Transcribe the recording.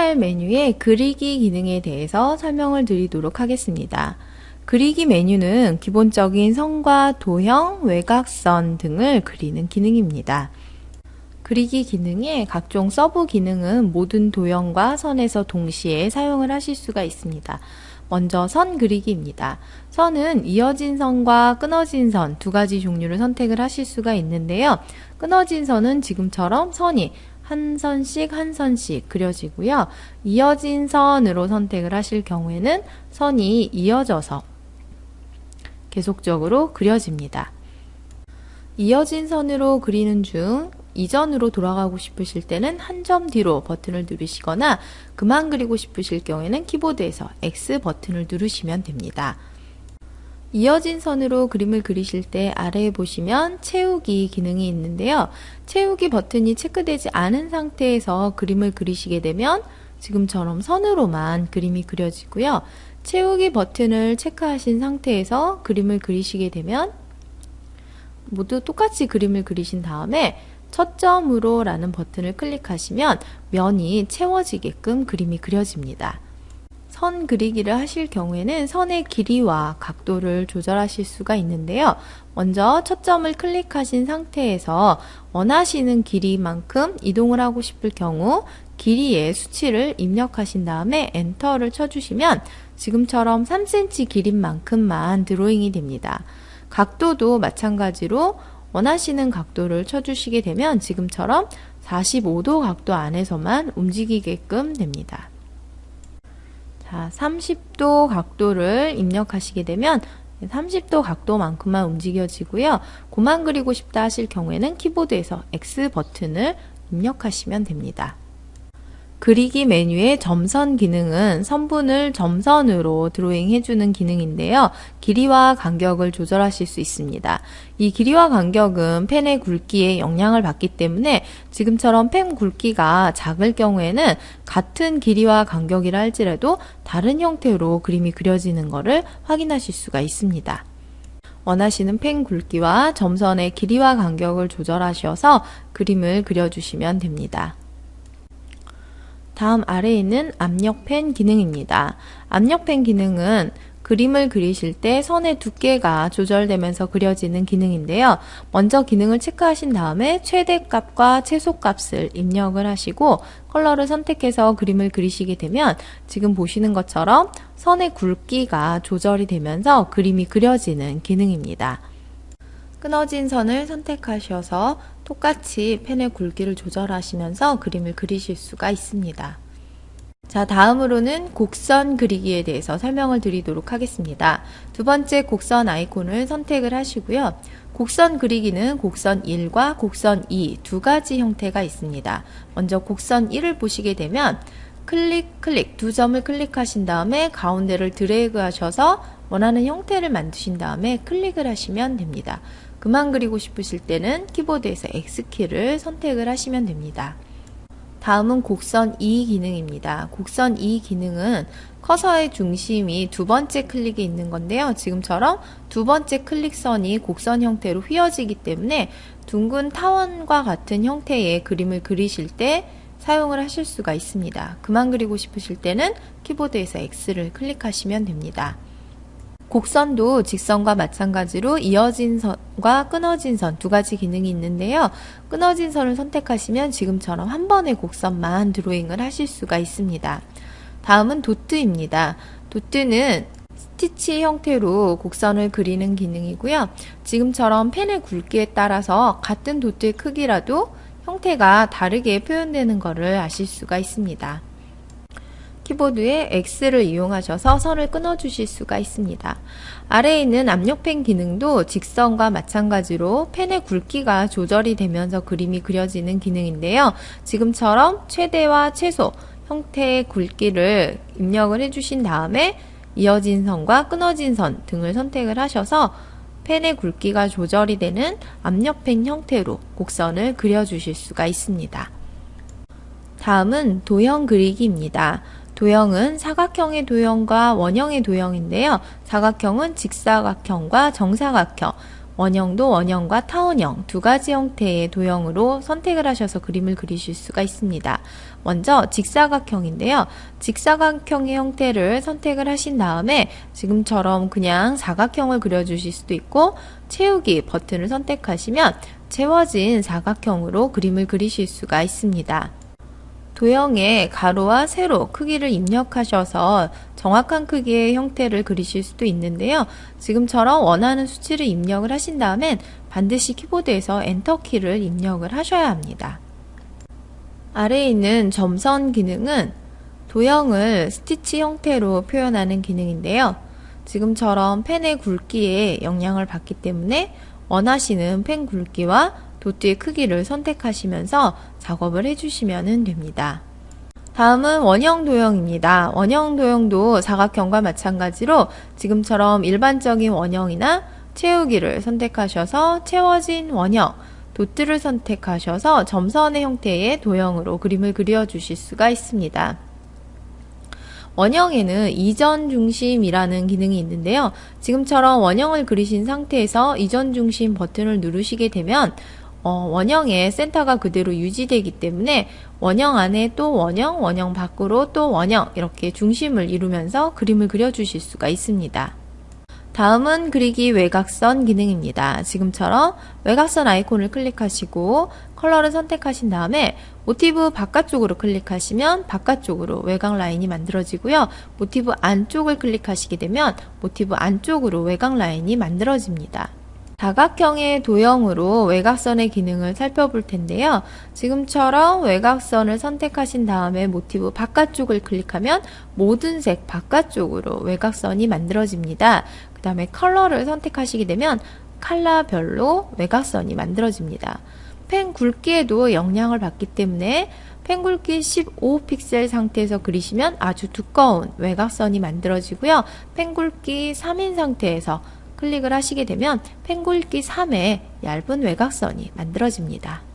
스타일 메뉴의 그리기 기능에 대해서 설명을 드리도록 하겠습니다. 그리기 메뉴는 기본적인 선과 도형, 외곽선 등을 그리는 기능입니다. 그리기 기능의 각종 서브 기능은 모든 도형과 선에서 동시에 사용을 하실 수가 있습니다. 먼저 선 그리기입니다. 선은 이어진 선과 끊어진 선 두 가지 종류를 선택을 하실 수가 있는데요. 끊어진 선은 지금처럼 선이 한 선씩 그려지고요. 이어진 선으로 선택을 하실 경우에는 선이 이어져서 계속적으로 그려집니다. 이어진 선으로 그리는 중 이전으로 돌아가고 싶으실 때는 한 점 뒤로 버튼을 누르시거나 그만 그리고 싶으실 경우에는 키보드에서 X 버튼을 누르시면 됩니다. 이어진 선으로 그림을 그리실 때 아래에 보시면 채우기 기능이 있는데요. 채우기 버튼이 체크되지 않은 상태에서 그림을 그리시게 되면 지금처럼 선으로만 그림이 그려지고요. 채우기 버튼을 체크하신 상태에서 그림을 그리시게 되면 모두 똑같이 그림을 그리신 다음에 첫 점으로 라는 버튼을 클릭하시면 면이 채워지게끔 그림이 그려집니다. 선 그리기를 하실 경우에는 선의 길이와 각도를 조절하실 수가 있는데요. 먼저 첫 점을 클릭하신 상태에서 원하시는 길이만큼 이동을 하고 싶을 경우 길이의 수치를 입력하신 다음에 엔터를 쳐주시면 지금처럼 3cm 길인 만큼만 드로잉이 됩니다. 각도도 마찬가지로 원하시는 각도를 쳐주시게 되면 지금처럼 45도 각도 안에서만 움직이게끔 됩니다. 자, 30도 각도를 입력하시게 되면 30도 각도만큼만 움직여지고요. 그만 그리고 싶다 하실 경우에는 키보드에서 X 버튼을 입력하시면 됩니다. 그리기 메뉴의 점선 기능은 선분을 점선으로 드로잉 해주는 기능인데요. 길이와 간격을 조절하실 수 있습니다. 이 길이와 간격은 펜의 굵기에 영향을 받기 때문에 지금처럼 펜 굵기가 작을 경우에는 같은 길이와 간격이라 할지라도 다른 형태로 그림이 그려지는 것을 확인하실 수가 있습니다. 원하시는 펜 굵기와 점선의 길이와 간격을 조절하셔서 그림을 그려주시면 됩니다. 다음 아래에 있는 압력펜 기능입니다. 압력펜 기능은 그림을 그리실 때 선의 두께가 조절되면서 그려지는 기능인데요. 먼저 기능을 체크하신 다음에 최대값과 최소값을 입력을 하시고 컬러를 선택해서 그림을 그리시게 되면 지금 보시는 것처럼 선의 굵기가 조절이 되면서 그림이 그려지는 기능입니다. 끊어진 선을 선택하셔서 똑같이 펜의 굵기를 조절하시면서 그림을 그리실 수가 있습니다. 자, 다음으로는 곡선 그리기에 대해서 설명을 드리도록 하겠습니다. 두 번째 곡선 아이콘을 선택을 하시고요. 곡선 그리기는 곡선 1과 곡선 2 두 가지 형태가 있습니다. 먼저 곡선 1을 보시게 되면 클릭 두 점을 클릭하신 다음에 가운데를 드래그 하셔서 원하는 형태를 만드신 다음에 클릭을 하시면 됩니다. 그만 그리고 싶으실 때는 키보드에서 X키를 선택을 하시면 됩니다. 다음은 곡선 2 기능입니다. 곡선 2 기능은 커서의 중심이 두 번째 클릭에 있는 건데요. 지금처럼 두 번째 클릭선이 곡선 형태로 휘어지기 때문에 둥근 타원과 같은 형태의 그림을 그리실 때 사용을 하실 수가 있습니다. 그만 그리고 싶으실 때는 키보드에서 X를 클릭하시면 됩니다. 곡선도 직선과 마찬가지로 이어진 선과 끊어진 선 두 가지 기능이 있는데요. 끊어진 선을 선택하시면 지금처럼 한 번의 곡선만 드로잉을 하실 수가 있습니다. 다음은 도트입니다. 도트는 스티치 형태로 곡선을 그리는 기능이고요. 지금처럼 펜의 굵기에 따라서 같은 도트의 크기라도 형태가 다르게 표현되는 것을 아실 수가 있습니다. 키보드에 X를 이용하셔서 선을 끊어 주실 수가 있습니다. 아래에 있는 압력펜 기능도 직선과 마찬가지로 펜의 굵기가 조절이 되면서 그림이 그려지는 기능인데요. 지금처럼 최대와 최소 형태의 굵기를 입력을 해주신 다음에 이어진 선과 끊어진 선 등을 선택을 하셔서 펜의 굵기가 조절이 되는 압력펜 형태로 곡선을 그려주실 수가 있습니다. 다음은 도형 그리기입니다. 도형은 사각형의 도형과 원형의 도형인데요. 사각형은 직사각형과 정사각형, 원형도 원형과 타원형 두 가지 형태의 도형으로 선택을 하셔서 그림을 그리실 수가 있습니다. 먼저 직사각형인데요. 직사각형의 형태를 선택을 하신 다음에 지금처럼 그냥 사각형을 그려주실 수도 있고 채우기 버튼을 선택하시면 채워진 사각형으로 그림을 그리실 수가 있습니다. 도형에 가로와 세로 크기를 입력하셔서 정확한 크기의 형태를 그리실 수도 있는데요. 지금처럼 원하는 수치를 입력을 하신 다음엔 반드시 키보드에서 엔터키를 입력을 하셔야 합니다. 아래에 있는 점선 기능은 도형을 스티치 형태로 표현하는 기능인데요. 지금처럼 펜의 굵기에 영향을 받기 때문에 원하시는 펜 굵기와 도트의 크기를 선택하시면서 작업을 해주시면 됩니다. 다음은 원형 도형입니다. 원형 도형도 사각형과 마찬가지로 지금처럼 일반적인 원형이나 채우기를 선택하셔서 채워진 원형, 도트를 선택하셔서 점선의 형태의 도형으로 그림을 그려주실 수가 있습니다. 원형에는 이전 중심이라는 기능이 있는데요. 지금처럼 원형을 그리신 상태에서 이전 중심 버튼을 누르시게 되면 원형의 센터가 그대로 유지되기 때문에 원형 안에 또 원형, 원형 밖으로 또 원형 이렇게 중심을 이루면서 그림을 그려주실 수가 있습니다. 다음은 그리기 외곽선 기능입니다. 지금처럼 외곽선 아이콘을 클릭하시고 컬러를 선택하신 다음에 모티브 바깥쪽으로 클릭하시면 바깥쪽으로 외곽 라인이 만들어지고요. 모티브 안쪽을 클릭하시게 되면 모티브 안쪽으로 외곽 라인이 만들어집니다. 다각형의 도형으로 외곽선의 기능을 살펴볼 텐데요. 지금처럼 외곽선을 선택하신 다음에 모티브 바깥쪽을 클릭하면 모든 색 바깥쪽으로 외곽선이 만들어집니다. 그 다음에 컬러를 선택하시게 되면 컬러별로 외곽선이 만들어집니다. 펜 굵기에도 영향을 받기 때문에 펜 굵기 15픽셀 상태에서 그리시면 아주 두꺼운 외곽선이 만들어지고요. 펜 굵기 3인 상태에서 클릭을 하시게 되면 펜 굵기 3의 얇은 외곽선이 만들어집니다.